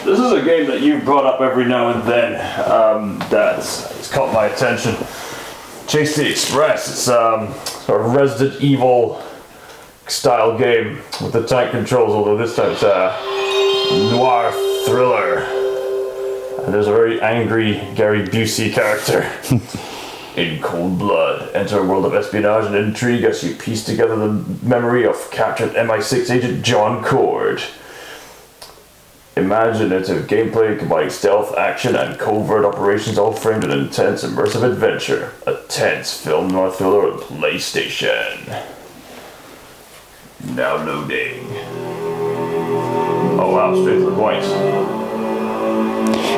This is a game that you brought up every now and then. That's caught my attention. Chase the Express. It's sort of Resident Evil style game with the tank controls, although this time it's a noir thriller. And there's a very angry Gary Busey character. In cold blood, enter a world of espionage and intrigue as you piece together the memory of captured MI6 agent John Cord. Imaginative gameplay combining stealth, action, and covert operations, all framed in an intense, immersive adventure. A tense film noir thriller on PlayStation. Now loading. Oh wow, straight to the point.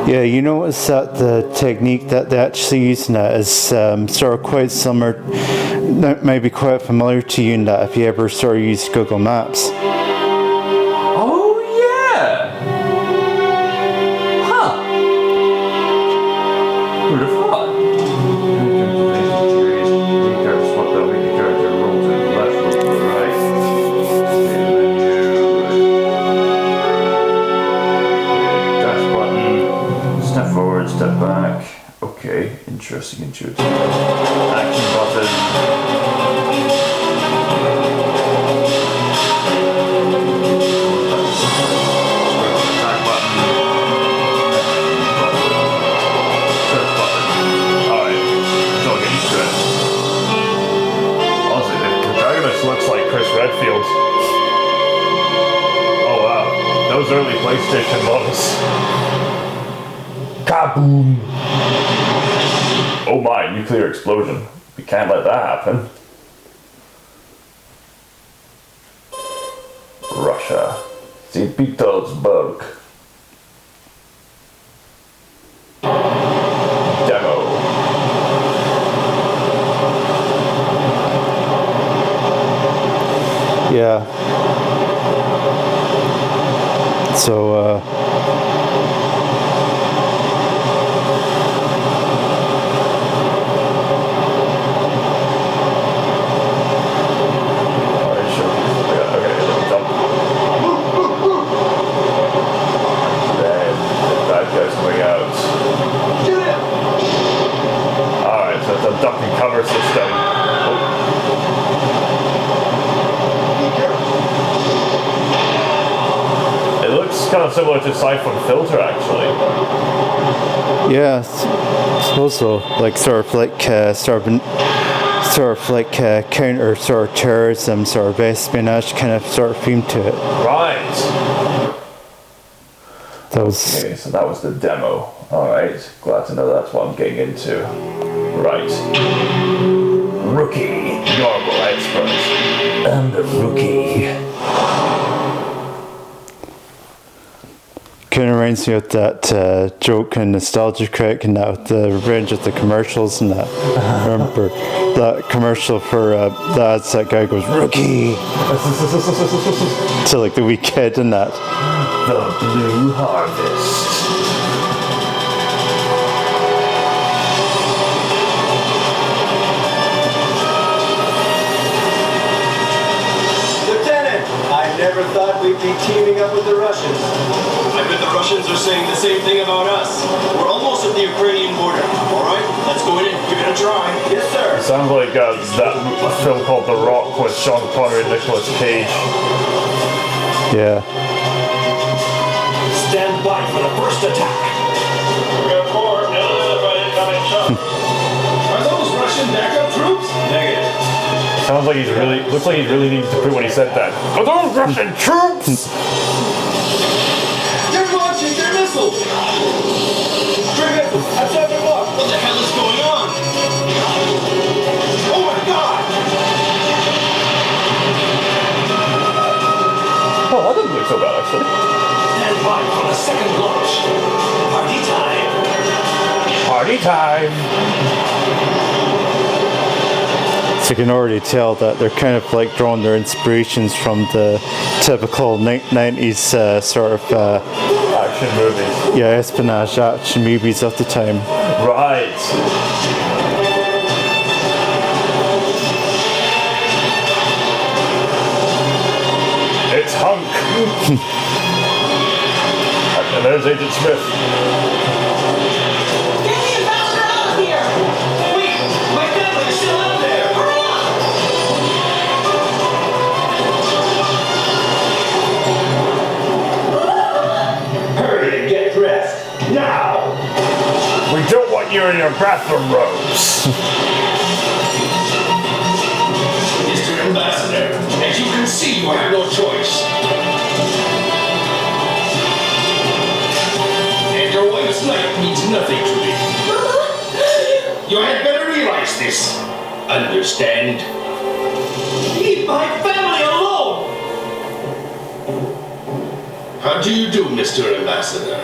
Yeah, you notice that the technique that they actually use in that is sort of quite similar, that may be quite familiar to you in that if you ever sort of use Google Maps. Oh yeah! Huh. Who'd have thought? Step back. Okay, interesting intuitive. Action button. Attack button. Search button. Alright, don't get used to it. Honestly, the protagonist looks like Chris Redfield. Oh wow, those early PlayStation models. Kaboom! Oh my, nuclear explosion. We can't let that happen. Russia. St. Petersburg. Demo. Yeah. So, duck and cover system. Oh. It looks kind of similar to Siphon Filter, actually. Yeah, suppose so. Like sort of like counter sort of terrorism, sort of espionage kind of sort of theme to it. Right. Okay, so that was the demo. Alright, glad to know that's what I'm getting into. Right. Rookie. Normal expert. And a rookie. Kind of reminds me of that joke and Nostalgia Critic and that with the range of the commercials and that. Remember that commercial for that guy goes, rookie! To like the wee kid and that. The Blue Harvest. Never thought we'd be teaming up with the Russians. I bet the Russians are saying the same thing about us. We're almost at the Ukrainian border. All right, let's go in and give it a try. Yes, sir. It sounds like that film called The Rock with Sean Connery and Nicolas Cage. Yeah. Stand by for the first attack. Report incoming shots. Are those Russian backup troops? Negative. Sounds like looks like he's really needing to prove when he said that. Are those Russian troops? They're launching their missiles! Stray missiles at 7 o'clock! What the hell is going on? Oh my god! Oh, that doesn't look so bad, actually. Stand by for the second launch. Party time. Party time! So you can already tell that they're kind of like drawing their inspirations from the typical 90s sort of action movies. Yeah, espionage action movies of the time. Right. It's Hunk. And there's Agent Smith. Get the ambassador out of here! Wait! My family is still out there! Hurry up! Hurry and get dressed. Now! We don't want you in your bathroom robes. Mr. Ambassador, as you can see, you have no choice. And your wife's life means nothing to me. You had better realize this. Understand? Leave my family alone! How do you do, Mr. Ambassador?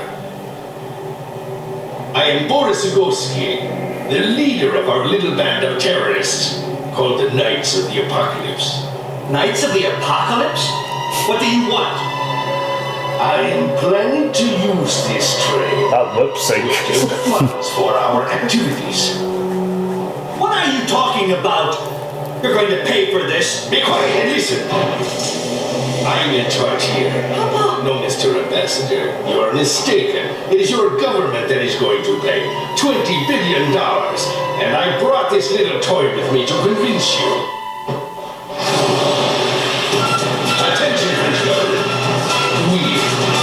I am Boris Ugoski, the leader of our little band of terrorists called the Knights of the Apocalypse. Knights of the Apocalypse? What do you want? I am planning to use this train That lip sync. to get the funds for our activities. What are you talking about? You're going to pay for this? Be quiet and listen. I'm in charge here. No, Mr. Ambassador, you are mistaken. It is your government that is going to pay $20 billion. And I brought this little toy with me to convince you. Attention, French government. We,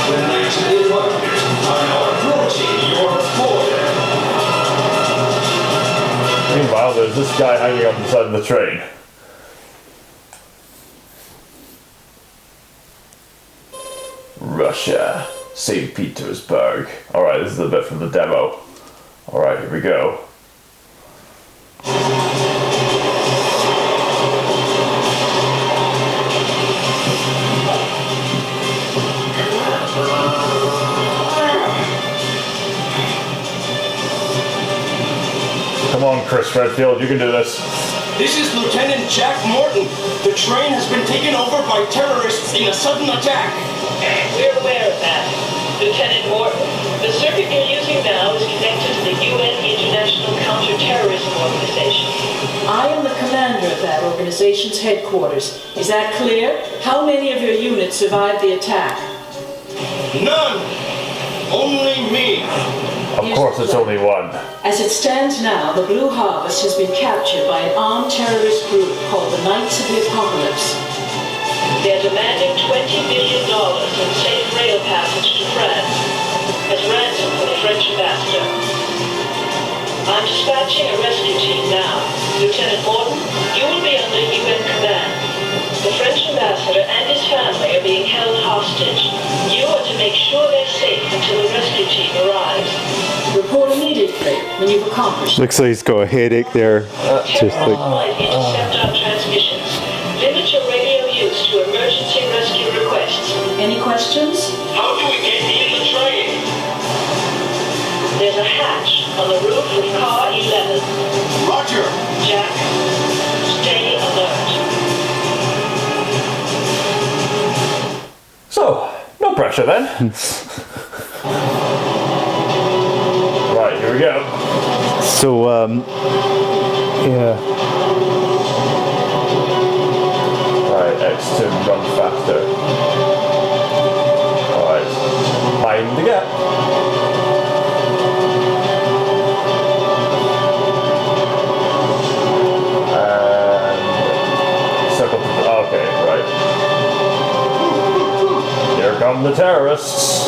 the Knights of the Apocalypse, are now approaching your border. Meanwhile, there's this guy hanging on the side of the train. Russia, St. Petersburg. Alright, this is a bit from the demo. Alright, here we go. Come on, Chris Redfield, you can do this. This is Lieutenant Jack Morton. The train has been taken over by terrorists in a sudden attack. We're aware of that. Lieutenant Morton, the circuit you're using now is connected to the UN International Counterterrorism Organization. I am the commander of that organization's headquarters. Is that clear? How many of your units survived the attack? None. Only me. Of course, it's only one. As it stands now, the Blue Harvest has been captured by an armed terrorist group called the Knights of the Apocalypse. They're demanding $20 billion in safe rail passage to France as ransom for the French ambassador. I'm dispatching a rescue team now. Lieutenant Morton, you will be under UN command. The French ambassador and his family are being held hostage. You are to make sure they're safe until the rescue team arrives. Report immediately when you've accomplished. Looks like he's got a headache there. Just like Intercept our transmissions. Limit your radio use to emergency rescue requests. Any questions? How do we get in the train? There's a hatch on the roof of car 11. Roger. Jack, stay alert. So, no pressure then. Right, here we go. so. Yeah. Right, X to run faster. Alright, mind the gap. And circle to the, okay, right. Here come the terrorists.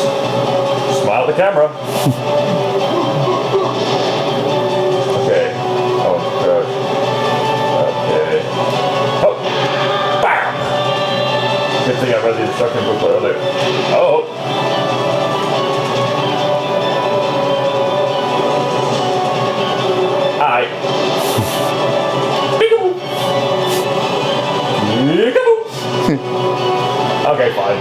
Smile at the camera. Okay. Oh, God. Okay. Oh! Bam! Good thing I read the instruction booklet earlier. Oh! Aye. Peekaboo! Peekaboo! Okay, fine.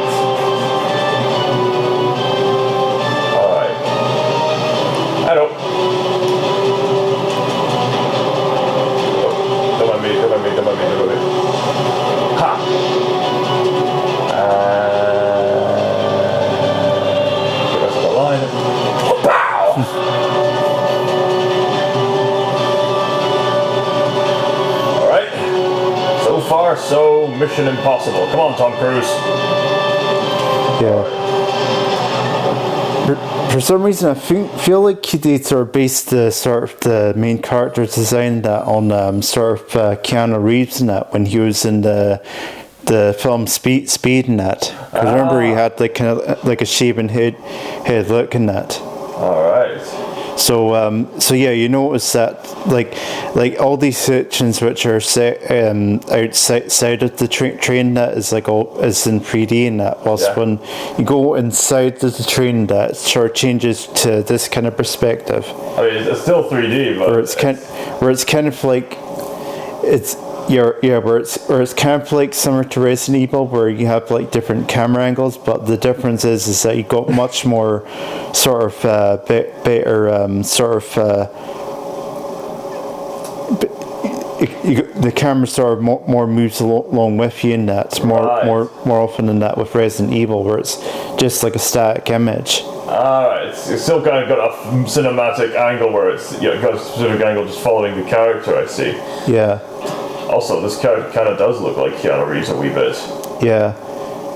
Alright. Hello. Don't mind me. Ha! Get us on the line. Oh, pow! Alright. So far, so Mission Impossible. Come on, Tom Cruise. Yeah. for some reason, I feel like they sort of based the main character design that on sort of Keanu Reeves in that when he was in the film Speed in that. Because remember he had like kind of like a shaven head look in that. All right. So yeah, you notice that like all these sections which are set outside of the train that is like all is in 3D and that. Whilst when you go inside of the train, that sort of changes to this kind of perspective. I mean, it's still 3D, but where it's kind of like it's. Where it's kind of like similar to Resident Evil, where you have like different camera angles, but the difference is that you got much more sort of better sort of the camera sort of more moves along with you, and that's more often than that with Resident Evil, where it's just like a static image. Alright, it's still kind of got a cinematic angle where it's got a specific angle just following the character. I see. Yeah. Also, this character kind of does look like Keanu Reeves a wee bit. Yeah,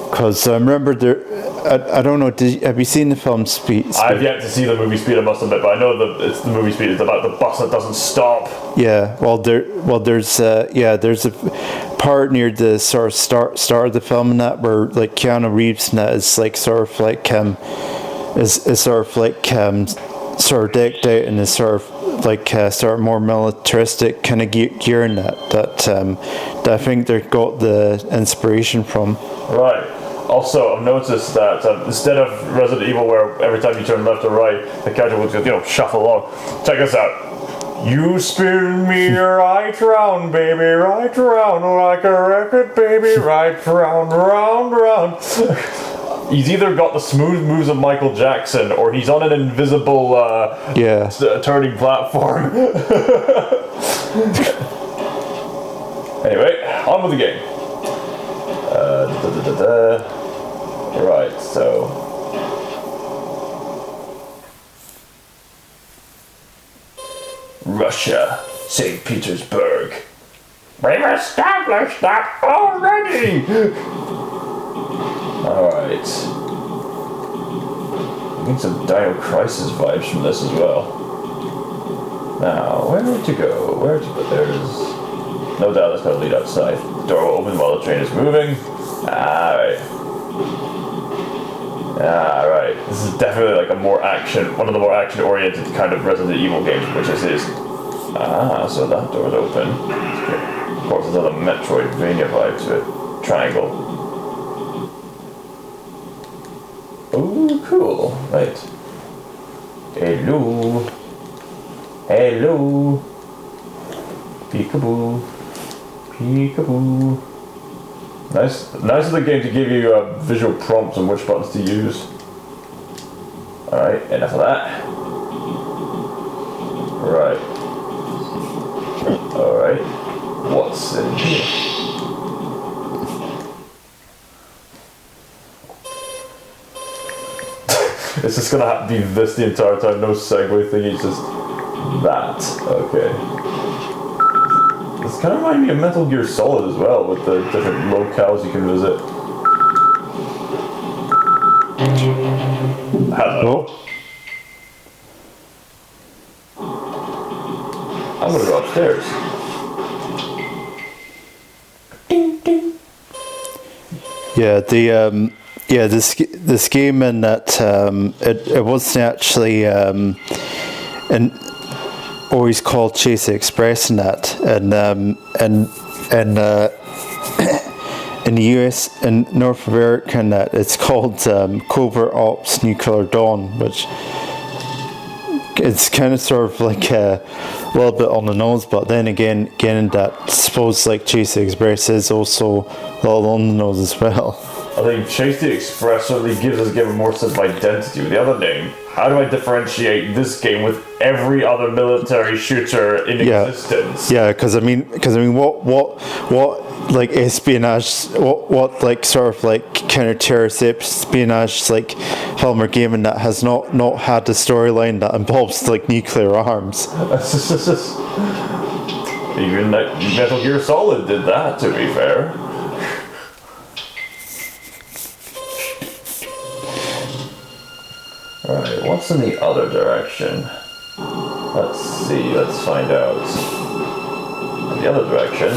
because I remember there. I don't know. Have you seen the film Speed? I've yet to see the movie Speed, I must admit, but I know that it's the movie Speed. It's about the bus that doesn't stop. Yeah. There's a part near the sort of start of the film in that where like Keanu Reeves and that is like sort of like is sort of like sort of decked out in this sort of like sort of more militaristic kind of gear in that I think they got the inspiration from. Right. Also, I've noticed that instead of Resident Evil, where every time you turn left or right, the character would just shuffle along. Check this out. You spin me right round, baby, right round like a record, baby, right round, round, round. He's either got the smooth moves of Michael Jackson, or he's on an invisible turning platform. Anyway, on with the game. Right, so... Russia, St. Petersburg. We've established that already! Alright. I think some Dino Crisis vibes from this as well. Now, where to go? There's... No doubt that's going to lead outside. The door will open while the train is moving. Alright. This is definitely like one of the more action-oriented kind of Resident Evil games, which this is. So that door's open. Of course, there's another Metroidvania vibe to it. Triangle. Oh, cool. Right. Hello. Peekaboo. Nice of the game to give you visual prompts on which buttons to use. Alright, enough of that. Right. Alright. What's in here? It's just gonna have to be this the entire time, no segue thing, it's just that. Okay. This kind of reminds me of Metal Gear Solid as well, with the different locales you can visit. Hello. I'm gonna go upstairs. Ding ding. Yeah, this game in that it wasn't actually always called Chase Express in that, and in the US in North America and that it's called Covert Ops Nuclear Dawn, which it's kind of sort of like a little bit on the nose, but then again that I suppose like Chase Express is also a little on the nose as well. I think Chase the Express certainly gives this game a more sense of identity. With the other name, how do I differentiate this game with every other military shooter in existence? Yeah, because I mean, what like espionage, what like sort of like counter-terrorist espionage like film or game that has not had a storyline that involves like nuclear arms. Even Metal Gear Solid did that, to be fair. Alright, what's in the other direction? Let's see, let's find out. In the other direction,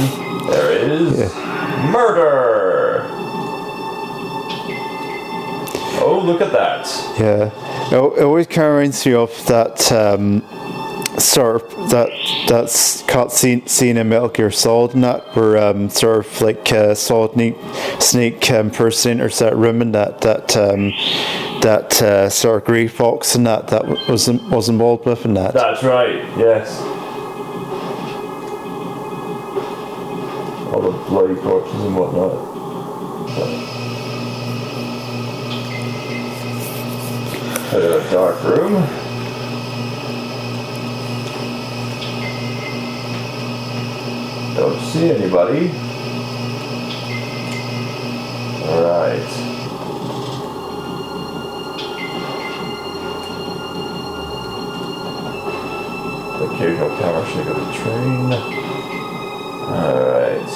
there is murder! Oh, look at that. Yeah. It always kind of reminds me of that sort of that cutscene in Metal Gear Solid, and that where sort of like Solid Snake impersonators that room and that sort of grey fox and that was involved with in that. That's right, yes. All the bloody corpses and whatnot. A dark room. Don't see anybody. Alright. Occasional camera shake of the train. Alright.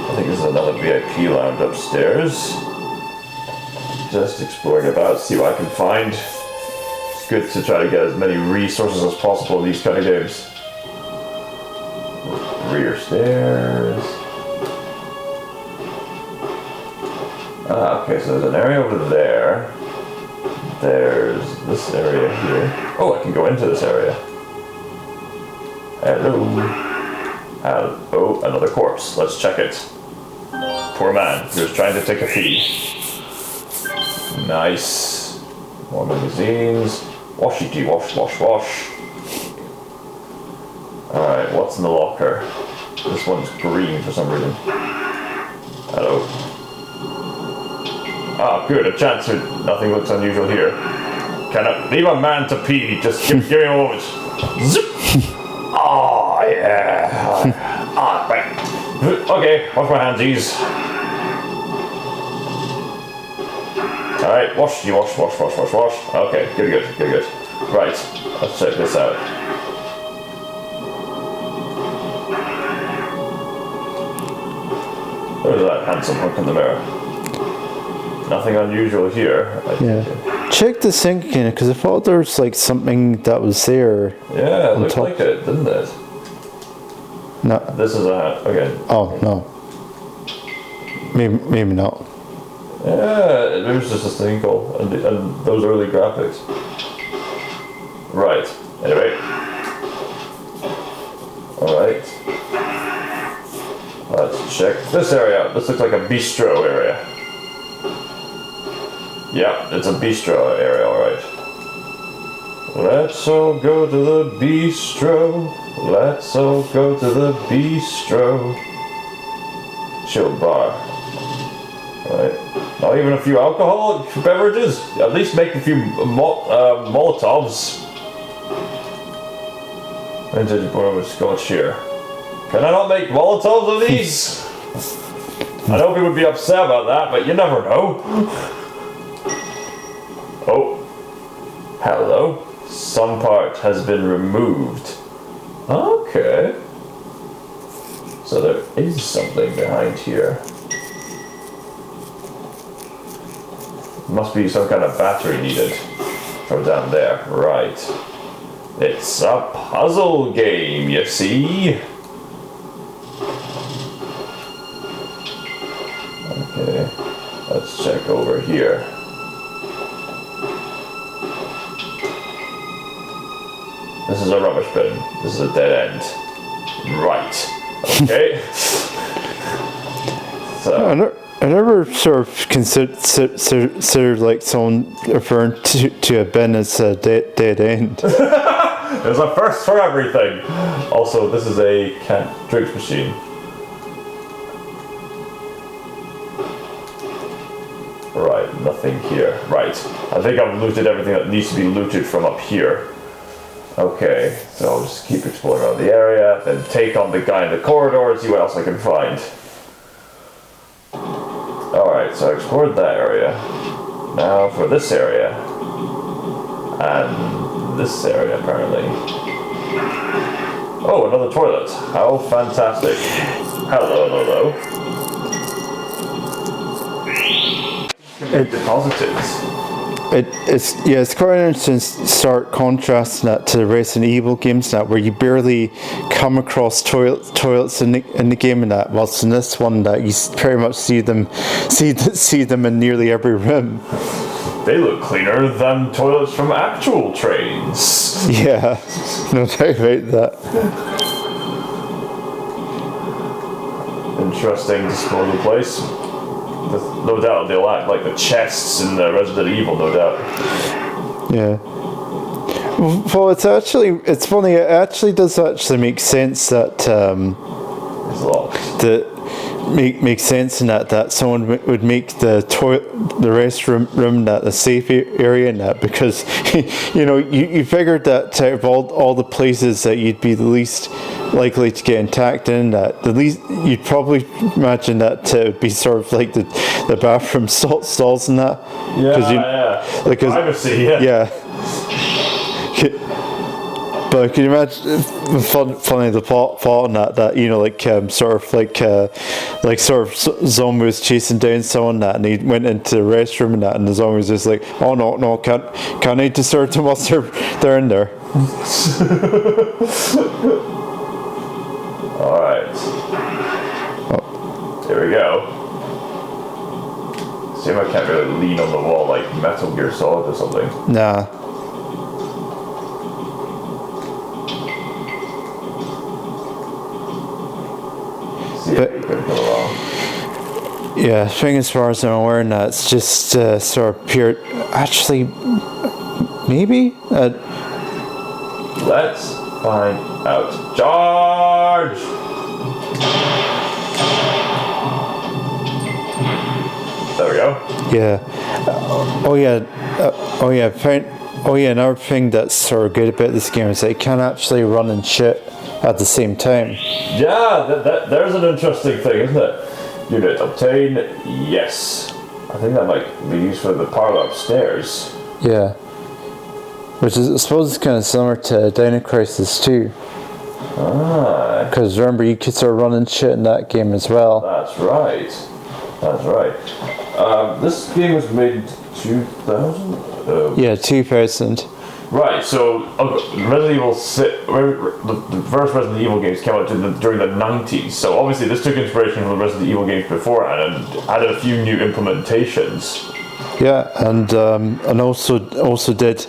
I think this is another VIP lounge upstairs. Just exploring about, see what I can find. It's good to try to get as many resources as possible in these kind of games. Rear stairs. Okay, so there's an area over there. There's this area here. Oh, I can go into this area. Hello. Oh, another corpse. Let's check it. Poor man, he was trying to take a pee. Nice. More magazines. Washy wash, wash, wash. Alright, what's in the locker? This one's green for some reason. Hello. Ah, good, a chance. Nothing looks unusual here. Can I leave a man to pee? Just give me a moment. Zip! Oh, yeah. Right. Okay, wash my handsies. Alright, wash. Okay, good. Right, let's check this out. There's that handsome hunk in the mirror. Nothing unusual here. Yeah. Check the sink again, because I thought there was like something that was there. Yeah, it looked like it, didn't it? No. This is a... okay. Oh, no. Maybe not. Yeah, it was just a thing called, and those early graphics. Right. Anyway. Alright. Let's check this area out. This looks like a bistro area. Yeah, it's a bistro area, alright. Let's all go to the bistro. Let's all go to the bistro. Chill bar. Alright. Not even a few alcoholic beverages? At least make a few Molotovs. Vintage Bourbon Scotch here. Can I not make Molotovs of these? I know people would be upset about that, but you never know. Oh. Hello. Some part has been removed. Okay. So there is something behind here. Must be some kind of battery needed from down there. Right. It's a puzzle game, you see? Okay. Let's check over here. This is a rubbish bin. This is a dead end. Right. Okay. So. I never sort of consider like someone referring to a bin as a dead end. There's a first for everything. Also, this is a drinks machine. Right, nothing here. Right. I think I've looted everything that needs to be looted from up here. Okay, so I'll just keep exploring around the area, then take on the guy in the corridor and see what else I can find. Alright, so I explored that area. Now for this area. And this area, apparently. Oh, another toilet. How fantastic. Hello. It deposited. it's quite interesting to start contrasting that to the Resident Evil games now, where you barely come across toilets in the game, and that, whilst in this one that you pretty much see them in nearly every room. They look cleaner than toilets from actual trains. Yeah, no doubt about that. Interesting disposal place. No doubt they'll act like the chests in the Resident Evil, no doubt. Yeah. Well, it's funny. It actually does make sense that It's locked. Makes sense in that someone would make the restroom that the safe area in that, because you figured that out of all the places that you'd be the least likely to get attacked in, that the least you'd probably imagine that it would be sort of like the bathroom stalls and that. Yeah. Privacy, yeah. But can you imagine funny the thought on that zombie was chasing down someone that, and he went into the restroom and that, and the zombie was just like, oh no, can't I disturb them whilst they're in there. Alright. Here we go. See if I can't really lean on the wall like Metal Gear Solid or something. Nah. Yeah, I think as far as I'm aware now, it's just sort of pure. Actually, maybe. Let's find out. Charge! There we go. Yeah. Another thing that's sort of good about this game is that it can actually run and shit at the same time. Yeah, there's an interesting thing, isn't it? Unit obtain, yes. I think that might be used for the parlor upstairs. Yeah. Which is, I suppose, it's kind of similar to Dino Crisis 2. Because remember, you could sort of run and shit in that game as well. That's right. This game was made in 2000? Yeah, 2000. Right, so Resident Evil 6, the first Resident Evil games came out during the 90s, so obviously this took inspiration from the Resident Evil games beforehand and added a few new implementations. Yeah, and also did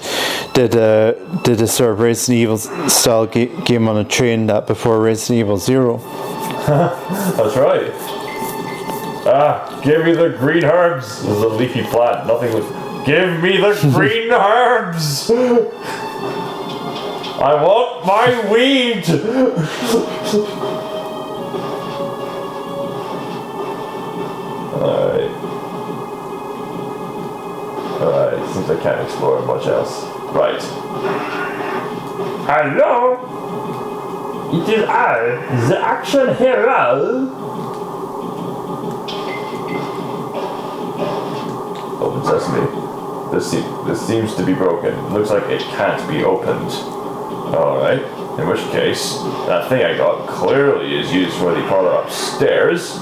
a sort of Resident Evil style game on a train that before Resident Evil 0. That's right. Give me the green herbs. This is a leafy plant, nothing with... Give me the green herbs! I want my weed! Alright, seems I can't explore much else. Right. Hello? It is I, the action hero. Open sesame. This seems to be broken. Looks like it can't be opened. Alright. In which case, that thing I got clearly is used for the parlor upstairs.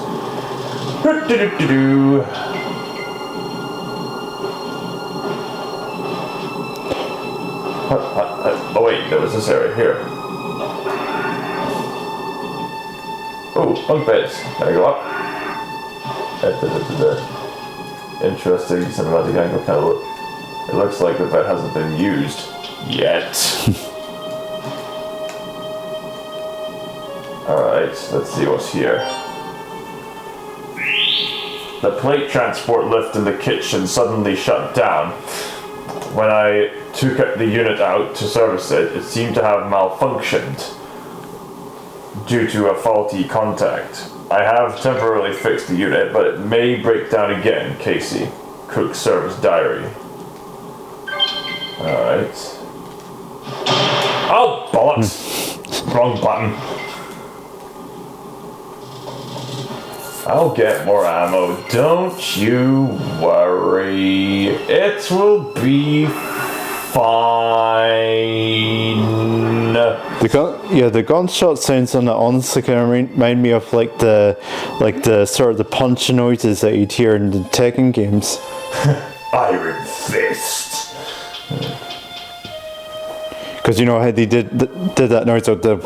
Oh wait, there was this area here. Oh, bunk beds. Can I go up? Interesting cinematic angle kind of look. It looks like the bed hasn't been used yet. Alright, let's see what's here. The plate transport lift in the kitchen suddenly shut down. When I took the unit out to service it, it seemed to have malfunctioned due to a faulty contact. I have temporarily fixed the unit, but it may break down again, Casey. Cook's service diary. Alright. Oh, bollocks! Wrong button. I'll get more ammo, don't you worry. It will be fine. The gunshot sounds on it honestly kind of remind me of like the sort of the punch noises that you'd hear in the Tekken games. Iron Fist. Because you know how they did that noise of the.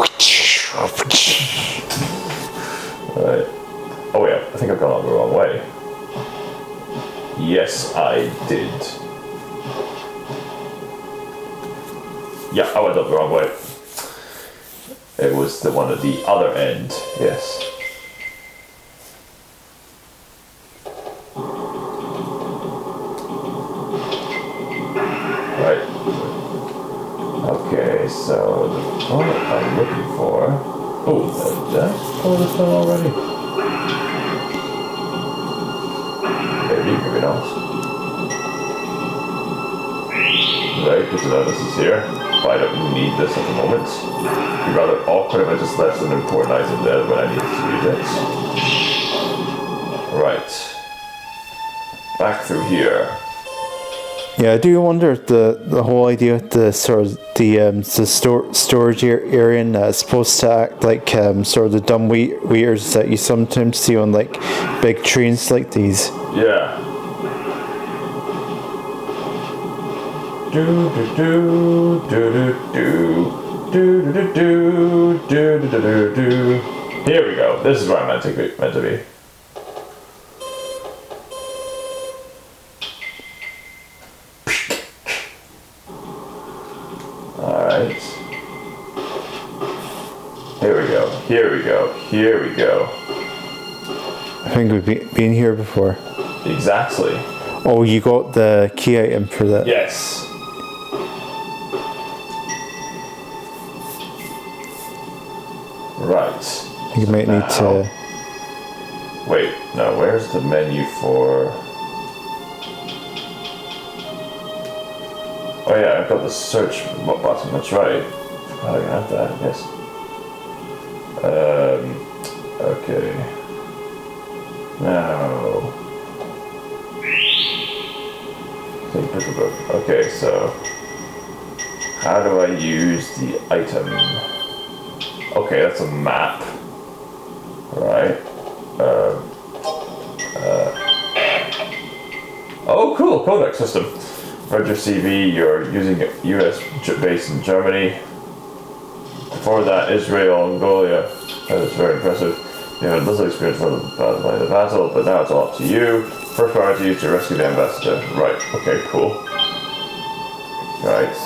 Right. Oh yeah, I think I've gone the wrong way. Yes, I did. Yeah, I went up the wrong way. It was the one at the other end, yes. Right. Okay, so the part I'm looking for... Oh, did I pull this one already? Maybe not. Right, good to know this is here. But I don't need this at the moment. It'd be rather awkward if I just left an important item there when I needed to use it. Right. Back through here. Yeah, I do wonder if the whole idea of the sort of the storage area and it's supposed to act like sort of the dumb waiters that you sometimes see on like big trains like these. Yeah. Do do do do do do do do do do do do. Here we go. This is where I'm meant to be. Alright. Here we go. Here we go. Here we go. I think we've been here before. Exactly. Oh, you got the key item for that? Yes. Right. You might need to... Wait, no, where's the menu for... Oh yeah, I've got the search button, that's right. Oh, I have that, yes. Okay. Now... Okay, so... How do I use the item? Okay, that's a map. Right. Oh, cool, codec system. Roger CV, you're using a US base in Germany. Before that, Israel, Mongolia. That is very impressive. You had little experience from the battle, but now it's all up to you. First priority is to rescue the ambassador. Right, okay, cool. Right.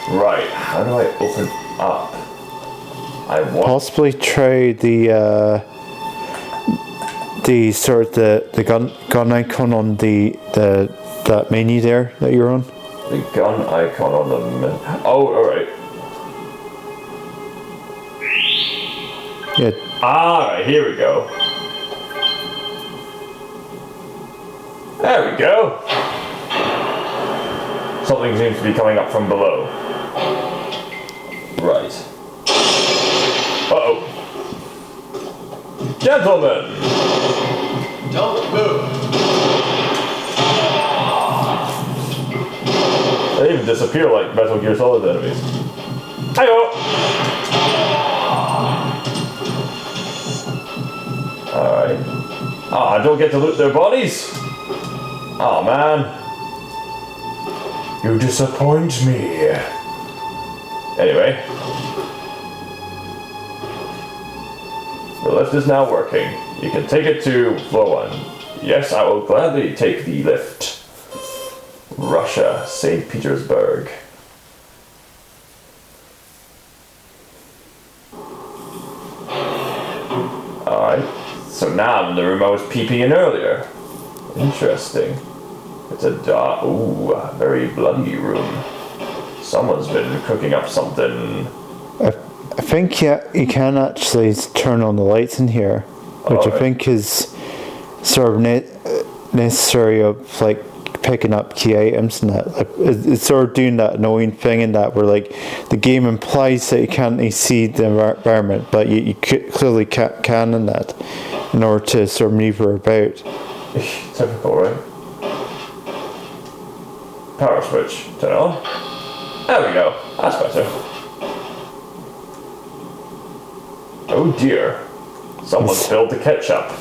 Right, how do I open up? I want... Possibly try the sort of the gun icon on that menu there that you're on. The gun icon on the menu. Oh, alright. Yeah. Alright, here we go. There we go. Something seems to be coming up from below. Right. Uh-oh. Gentlemen! Don't move. They even disappear like Metal Gear Solid enemies. Hi-yo! Alright. Ah, I don't get to loot their bodies? Oh man. You disappoint me. Anyway. The lift is now working. You can take it to floor 1. Yes, I will gladly take the lift. Russia, St. Petersburg. Alright, so now I'm in the room I was peeping in earlier. Interesting. It's a very bloody room. Someone's been cooking up something. I think you can actually turn on the lights in here, which I think is sort of necessary of like picking up key items and that. Like, it's sort of doing that annoying thing in that where like the game implies that you can't see the environment, but you clearly can in that in order to sort of maneuver about. Typical, right? Power switch, turn on. There we go, that's better. Oh dear, someone spilled the ketchup.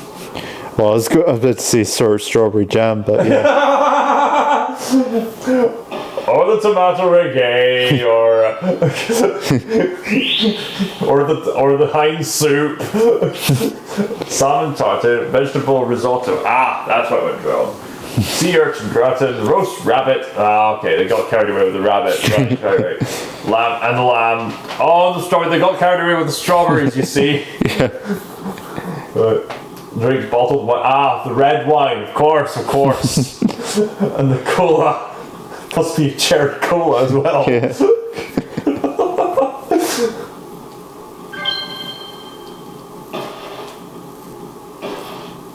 Well, I was about to say sort of strawberry jam, but yeah. Or the tomato reggae, or the Heinz soup, salmon tartare, vegetable risotto. Ah, that's what I went wrong. Sea urchin gratin, roast rabbit. Ah, okay, they got carried away with the rabbit. Right. Lamb and the lamb. Oh, the strawberry. They got carried away with the strawberries. You see. Drink bottled wine. Ah, the red wine. Of course. And the cola. Must be cherry cola as well. Yeah.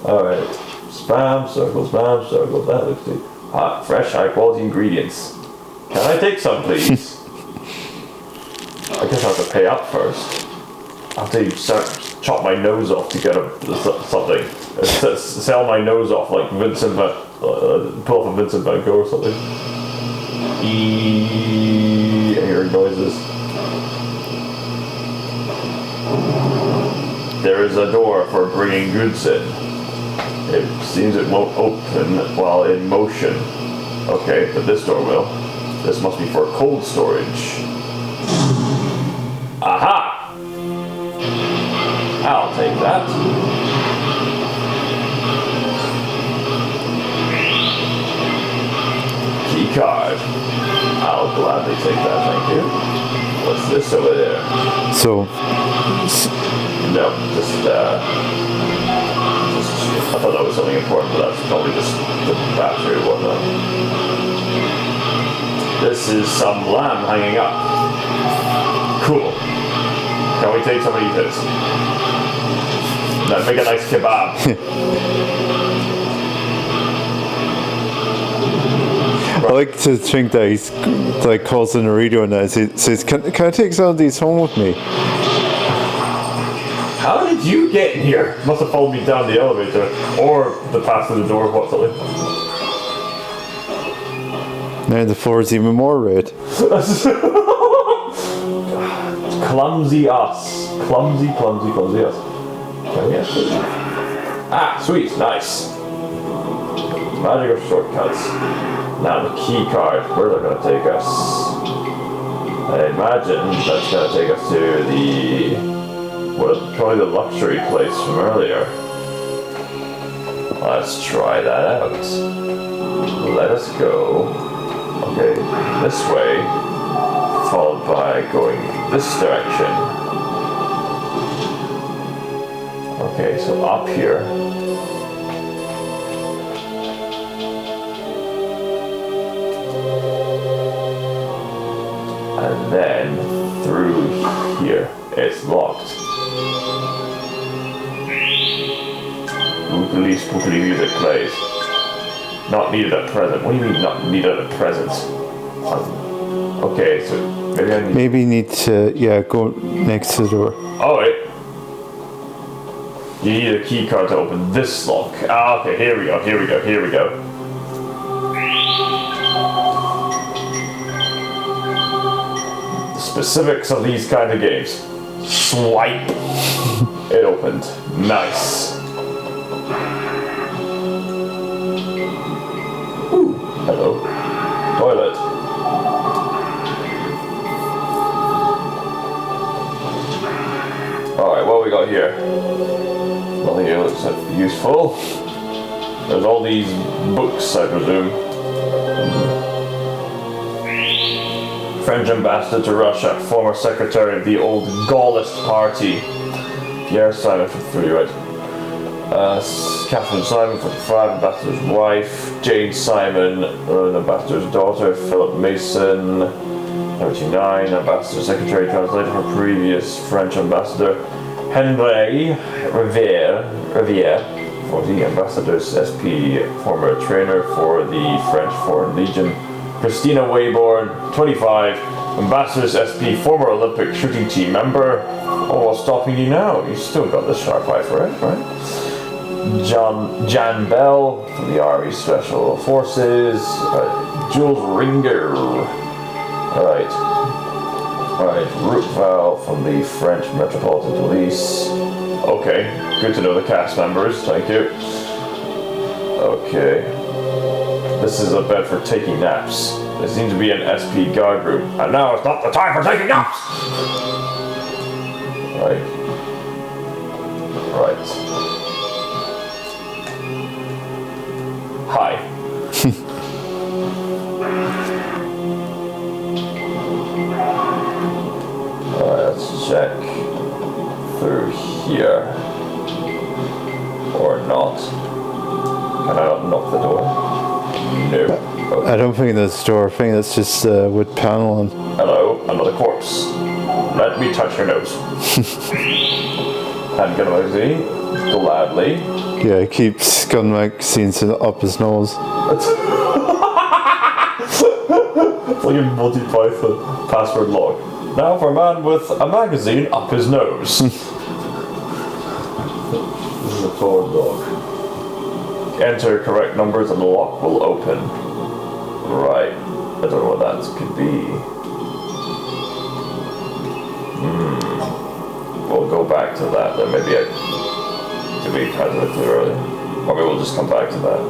Alright. Spam circles. That looks good. Hot, fresh, high quality ingredients. Can I take some, please? I guess I have to pay up first. I have to chop my nose off to get something. Sell my nose off like Vincent pull off a Vincent Van Gogh or something. Hearing noises. There is a door for bringing goods in. It seems it won't open while in motion. Okay, but this door will. This must be for cold storage. Aha! I'll take that. Key card. I'll gladly take that, thank you. What's this over there? So, No, I thought that was something important, but that's probably just the battery or whatnot. This is some lamb hanging up. Cool. Can we take some of these? Now make a nice kebab. I like to think that he's like calls in the radio and that says, can I take some of these home with me? How did you get here? Must have followed me down the elevator or the path to the door, what something. Now the floor is even more red. Clumsy us. Clumsy us. Can we get this? Ah, sweet, nice. Magic of shortcuts. Now the key card, where's that going to take us? I imagine that's going to take us to probably the luxury place from earlier. Let's try that out. Let us go. Okay, this way, followed by going this direction. Okay, so up here. And then through here. It's locked. Spookily music plays. Not needed at present. What do you mean not needed at present? Okay, so maybe I need... Maybe you need to, go next to the door. Oh, wait. You need a key card to open this lock. Ah, okay, here we go. The specifics of these kind of games. Swipe. It opened. Nice. Ooh, hello. Toilet. Alright, what we got here? Nothing here looks useful. There's all these books, I presume. French ambassador to Russia, former secretary of the old Gaullist party. Pierre Simon, 53, right. Catherine Simon, 45, ambassador's wife. Jane Simon, ambassador's daughter. Philip Mason, 39, ambassador secretary, translator for previous French ambassador. Henry Riviere, 40, ambassador's SP, former trainer for the French Foreign Legion. Christina Wayborn, 25, ambassador's SP, former Olympic shooting team member. Oh, what's stopping you now? You still got the sharp eye for it, right? Jan Bell from the Army Special Forces. Jules Ringer. Alright, Root Val from the French Metropolitan Police. Okay, good to know the cast members, thank you. Okay. This is a bed for taking naps. There seems to be an SP guard room. And now it's not the time for taking naps! Right. Hi. Let's check through here. Or not. Can I unlock the door? No. Okay. I don't think that's a door. I think that's just wood paneling. Hello, another corpse. Let me touch your nose. Handgun magazine. Gladly. Yeah, he keeps gun magazines up his nose. It's like a Monty Python password log. Now for a man with a magazine up his nose. This is a forward log. Enter correct numbers and the lock will open. Right. I don't know what that could be. We'll go back to that. There may be a... to be kind of clear earlier. Or maybe we'll just come back to that.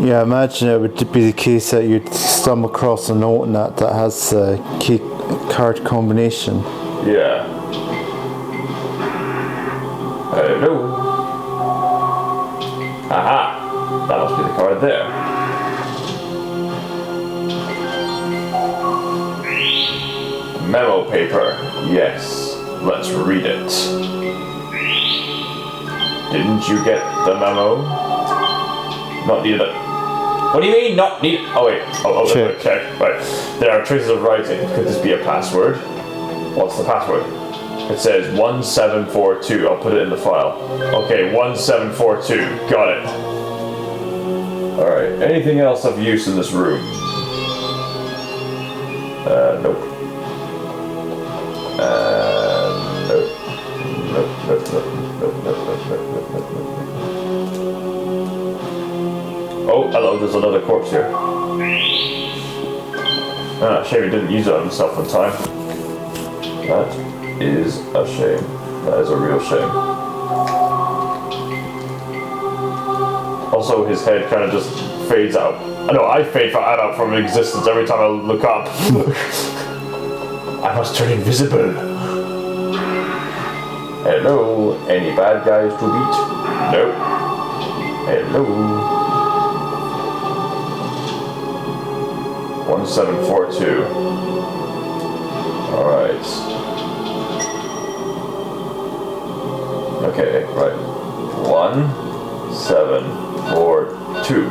Yeah, I imagine it would be the case that you'd stumble across a note in that has a key card combination. Yeah. Hello. Aha! That must be the card there. Memo paper. Yes. Let's read it. Didn't you get the memo? Not needed. What do you mean, not need? Oh wait. Oh, check. Right. There are traces of writing. Could this be a password? What's the password? It says 1742. I'll put it in the file. Okay, 1742. Got it. Alright. Anything else of use in this room? Nope. Nope. Oh, hello, there's another corpse here. Shame he didn't use it on himself in time. That is a shame. That is a real shame. Also, his head kind of just fades out. I know, I fade out from existence every time I look up. I must turn invisible. Hello, any bad guys to beat? Nope. Hello. 1742. Alright. Okay, right. 1742.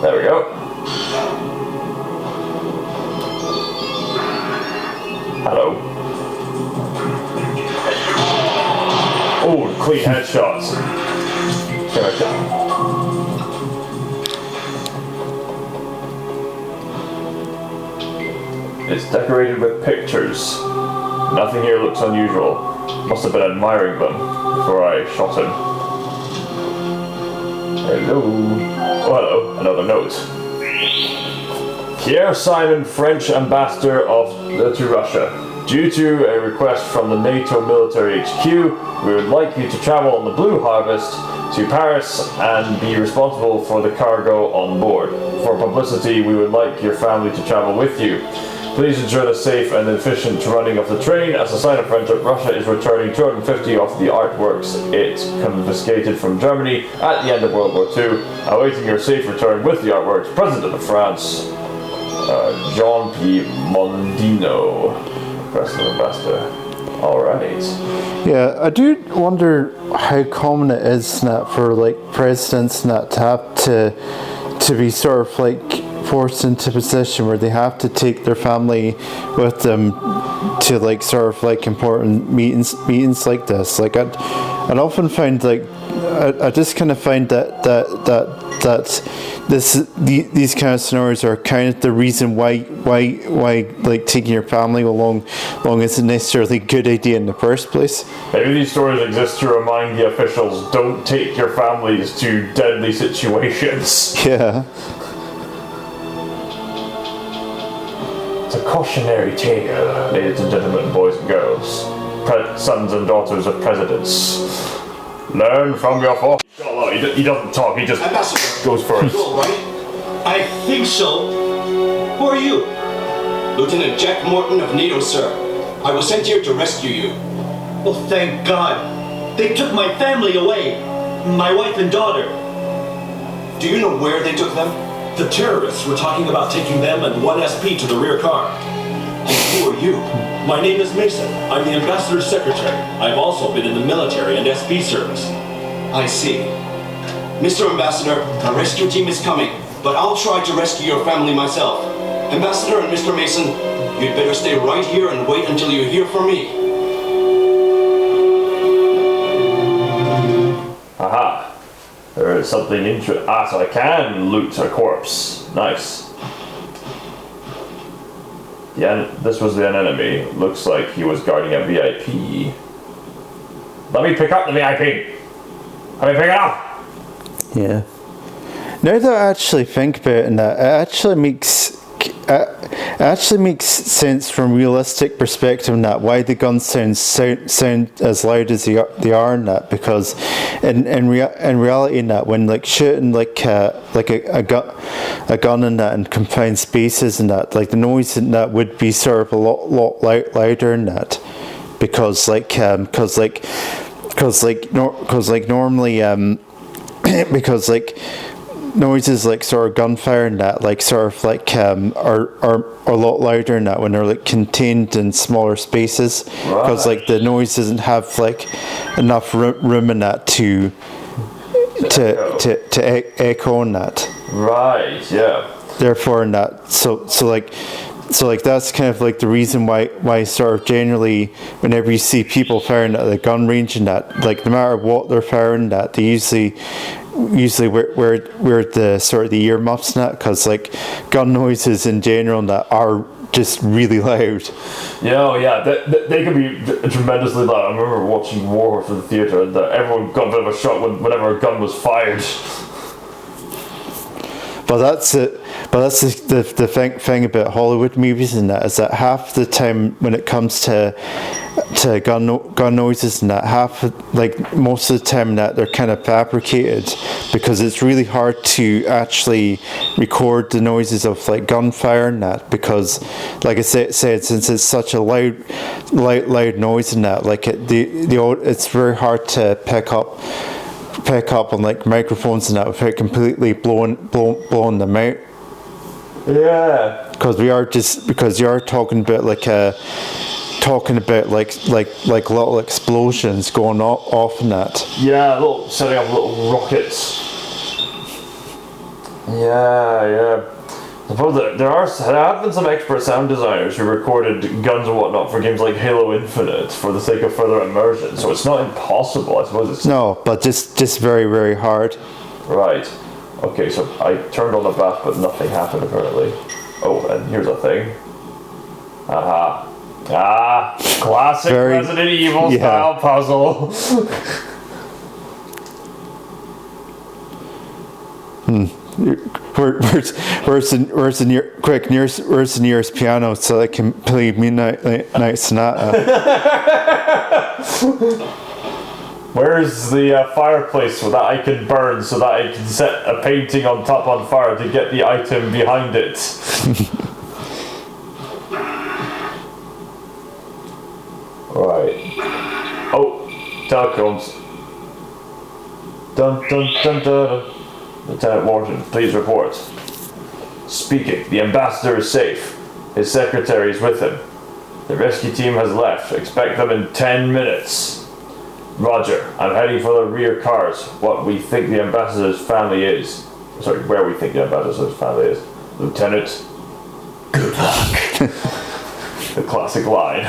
There we go. Hello. Oh, clean headshots. Okay. It's decorated with pictures. Nothing here looks unusual. Must have been admiring them before I shot him. Hello. Oh, hello. Another note. Pierre Simon, French ambassador to Russia. Due to a request from the NATO military HQ, we would like you to travel on the Blue Harvest to Paris and be responsible for the cargo on board. For publicity, we would like your family to travel with you. Please ensure the safe and efficient running of the train. As a sign of friendship, Russia is returning 250 of the artworks it confiscated from Germany at the end of World War II. Awaiting your safe return with the artworks, President of France, Jean P. Mondino, President Ambassador. Alright. Yeah, I do wonder how common it is that for like presidents that to have to be sort of like forced into a position where they have to take their family with them to like sort of like important meetings like this. Like I'd often find like I just kind of find that these kind of scenarios are kind of the reason why like taking your family along isn't necessarily a good idea in the first place. Maybe these stories exist to remind the officials, don't take your families to deadly situations. Yeah. It's a cautionary tale, ladies and gentlemen, boys and girls, sons and daughters of presidents. Learn from your fault. He doesn't talk, he just Ambassador, goes first. you all right? I think so. Who are you? Lieutenant Jack Morton of NATO, sir. I was sent here to rescue you. Oh, thank God. They took my family away. My wife and daughter. Do you know where they took them? The terrorists were talking about taking them and one SP to the rear car. And who are you? My name is Mason. I'm the ambassador's secretary. I've also been in the military and SP service. I see. Mr. Ambassador, a rescue team is coming, but I'll try to rescue your family myself. Ambassador and Mr. Mason, you'd better stay right here and wait until you hear from me. Aha. There is something interesting. So I can loot a corpse. Nice. This was the enemy. Looks like he was guarding a VIP. Let me pick up the VIP. Let me pick it up. Yeah. Now that I actually think about it, and that it actually makes sense from a realistic perspective in that why the guns sound as loud as they are in that, because in reality in that when like shooting a gun in that in confined spaces and that, like the noise in that would be sort of a lot louder in that, because normally because like noises like sort of gunfire and that like sort of like are a lot louder in that when they're like contained in smaller spaces, because like the noise doesn't have like enough room in that to echo in that. Right. Yeah. Therefore, in that, so that's kind of like the reason why sort of generally whenever you see people firing at the gun range and that, like no matter what they're firing at, they usually wear the sort of the earmuffs and that, because like gun noises in general and that are just really loud. Yeah, they can be tremendously loud. I remember watching War Horse in the theatre, and everyone got a bit of a shock whenever a gun was fired. But that's it. But that's the thing about Hollywood movies and that, is that half the time when it comes to gun noises and that, most of the time that they're kind of fabricated, because it's really hard to actually record the noises of like gunfire and that, because like I said, since it's such a loud noise and that, like it's very hard to pick up on like microphones and that without completely blowing them out. Yeah. Because you are talking about like little explosions going off in that. Yeah, setting up little rockets. Yeah. I suppose there have been some expert sound designers who recorded guns and whatnot for games like Halo Infinite for the sake of further immersion, so it's not impossible, I suppose it's... No, but just very, very hard. Right. Okay, so I turned on the bath, but nothing happened apparently. Oh, and here's a thing. Aha. Classic Resident Evil style puzzle. Where's the nearest piano so I can play Midnight Sonata? Where's the fireplace so that I can burn, so that I can set a painting on top on fire to get the item behind it? Right. Oh, telecoms. Dun dun dun dun. Lieutenant Wharton, please report. Speaking. The ambassador is safe. His secretary is with him. The rescue team has left. Expect them in 10 minutes. Roger. I'm heading for the rear cars. What we think the ambassador's family is. Sorry, where we think the ambassador's family is. Lieutenant, good luck. The classic line.